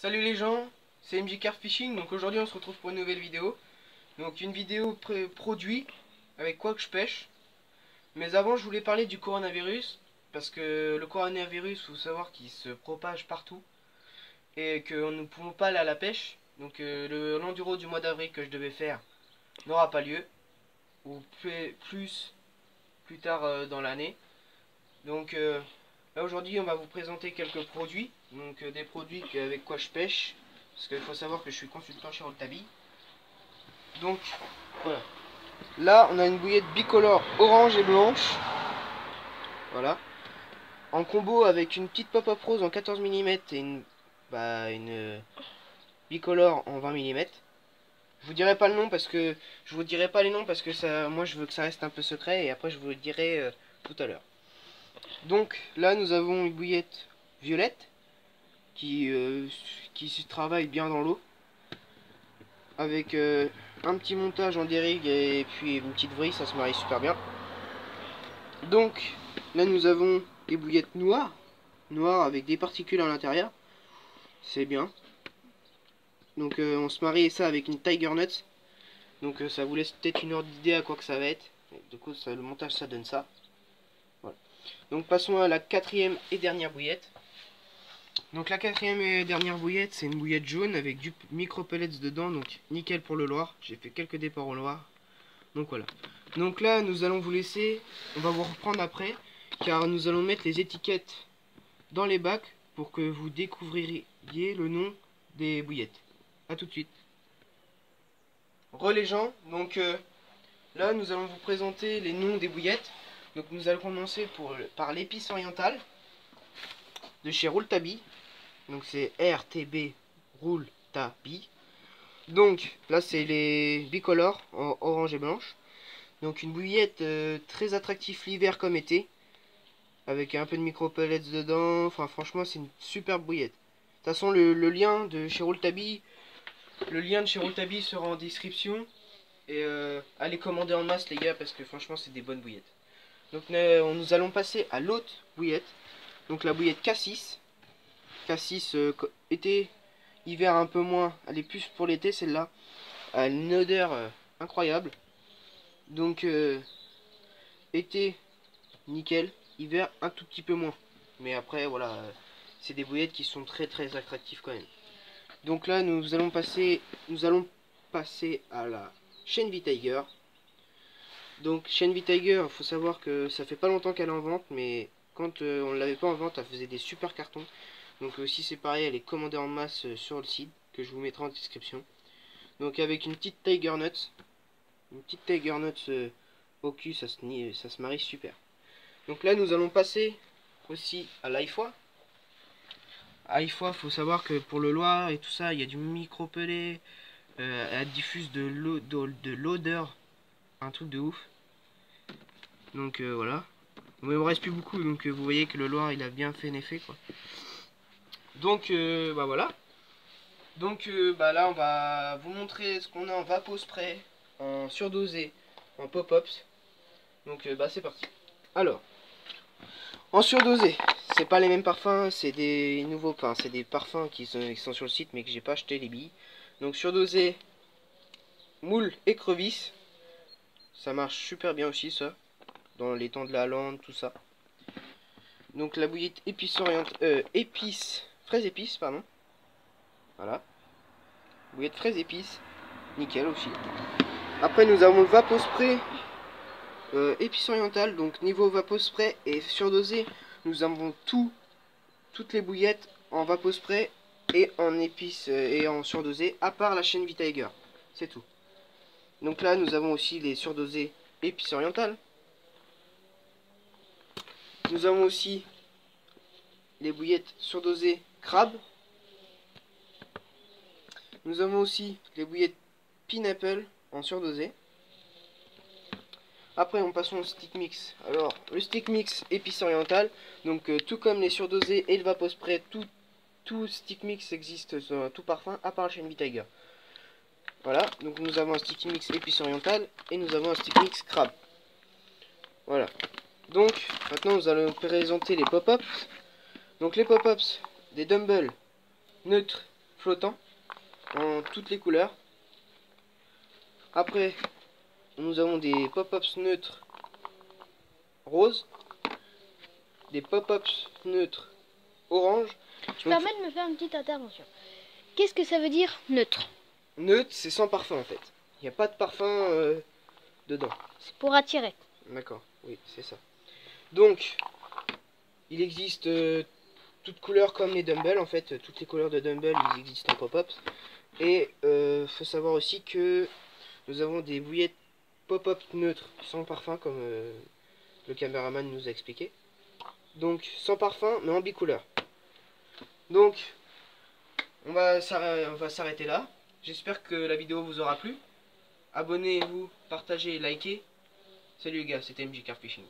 Salut les gens, c'est MJ Car Fishing. Donc aujourd'hui on se retrouve pour une nouvelle vidéo. Donc une vidéo produit avec quoi que je pêche. Mais avant je voulais parler du coronavirus. Parce que le coronavirus, faut savoir qu'il se propage partout. Et que nous ne pouvons pas aller à la pêche. Donc l'enduro du mois d'avril que je devais faire n'aura pas lieu. Ou plus tard dans l'année. Donc là aujourd'hui on va vous présenter quelques produits. Donc des produits avec quoi je pêche. Parce qu'il faut savoir que je suis consultant chez Rouletabille. Donc voilà. Là on a une bouillette bicolore orange et blanche. Voilà. En combo avec une petite pop-up rose en 14 mm et une bicolore en 20 mm. Je vous dirai pas le nom parce que je vous dirai pas les noms parce que ça, moi je veux que ça reste un peu secret et après je vous le dirai tout à l'heure. Donc là nous avons une bouillette violette qui se travaille bien dans l'eau avec un petit montage en dérigue et puis une petite vrille, ça se marie super bien. Donc là nous avons des bouillettes noires avec des particules à l'intérieur, c'est bien. Donc on se marie ça avec une Tiger Nuts. Donc ça vous laisse peut-être une ordre d'idée à quoi que ça va être. Du coup le montage ça donne ça. Voilà. Donc passons à la quatrième et dernière bouillette. Donc la quatrième et dernière bouillette, c'est une bouillette jaune avec du micro pellets dedans, donc nickel pour le Loir. J'ai fait quelques départs au Loir. Donc voilà. Donc là nous allons vous laisser, on va vous reprendre après, car nous allons mettre les étiquettes dans les bacs pour que vous découvririez le nom des bouillettes. A tout de suite. Les gens, donc là nous allons vous présenter les noms des bouillettes. Donc nous allons commencer par l'épice orientale de chez Rouletabille. Donc c'est RTB Rouletabille. Donc là c'est les bicolores en orange et blanche. Donc une bouillette très attractive l'hiver comme été. Avec un peu de micro pellets dedans. Enfin franchement c'est une superbe bouillette. De toute façon le lien de chez Rouletabille, sera en description. Et allez commander en masse les gars parce que franchement c'est des bonnes bouillettes. Donc nous allons passer à l'autre bouillette. Donc la bouillette Cassis. Cassis été, hiver un peu moins. Elle est plus pour l'été celle-là. Elle a une odeur incroyable. Donc été nickel. Hiver un tout petit peu moins. Mais après voilà. C'est des bouillettes qui sont très attractives quand même. Donc là nous allons passer à la Shenvi Tiger. Donc Shenvi Tiger, il faut savoir que ça fait pas longtemps qu'elle est en vente, mais quand on ne l'avait pas en vente, elle faisait des super cartons. Donc si c'est pareil, elle est commandée en masse sur le site, que je vous mettrai en description. Donc avec une petite Tiger Nuts, au cul, ça se marie super. Donc là nous allons passer aussi à l'Aifois. Aifois, faut savoir que pour le Loir et tout ça, il y a du micro-pelé, elle diffuse de l'odeur, un truc de ouf. Donc voilà. Mais il me reste plus beaucoup, donc vous voyez que le Loir il a bien fait un effet quoi. Donc bah voilà. Donc bah là on va vous montrer ce qu'on a en vapo spray, en surdosé, en pop-ups. Donc bah c'est parti. Alors, en surdosé, c'est pas les mêmes parfums, c'est des nouveaux, enfin c'est des parfums qui sont sur le site mais que j'ai pas acheté les billes. Donc surdosé, moule écrevisse, ça marche super bien aussi ça, dans les temps de la lande, tout ça. Donc la bouillette fraise épice, pardon. Voilà. Bouillette fraise épice, nickel aussi. Après nous avons le Vapospray épice orientale. Donc niveau Vapospray et surdosé, nous avons toutes les bouillettes en Vapospray et en épice et en surdosé, à part la Shenvi Tiger. C'est tout. Donc là nous avons aussi les surdosés épice orientale. Nous avons aussi les bouillettes surdosées crabe. Nous avons aussi les bouillettes pineapple en surdosé. Après on passe au stick mix. Alors le stick mix épice orientale. Donc tout comme les surdosés et le Vapospray, tout stick mix existe sur tout parfum à part la Shenvi Tiger. Voilà, donc nous avons un stick mix épice orientale et nous avons un stick mix crabe. Voilà. Donc maintenant nous allons présenter les pop-ups. Donc les pop-ups des Dumble neutres flottants en toutes les couleurs. Après, nous avons des pop-ups neutres roses, des pop-ups neutres orange. Tu permets de me faire une petite intervention? Qu'est-ce que ça veut dire neutre? Neutre, c'est sans parfum en fait. Il n'y a pas de parfum dedans. C'est pour attirer. D'accord, oui, c'est ça. Donc, il existe toutes couleurs comme les dumbbells en fait. Toutes les couleurs de dumbbells, ils existent en pop-ups. Et faut savoir aussi que nous avons des bouillettes pop-up neutres sans parfum comme le caméraman nous a expliqué. Donc sans parfum mais en bicouleur. Donc on va s'arrêter là. J'espère que la vidéo vous aura plu. Abonnez-vous, partagez, likez. Salut les gars, c'était MJ Car Fishing.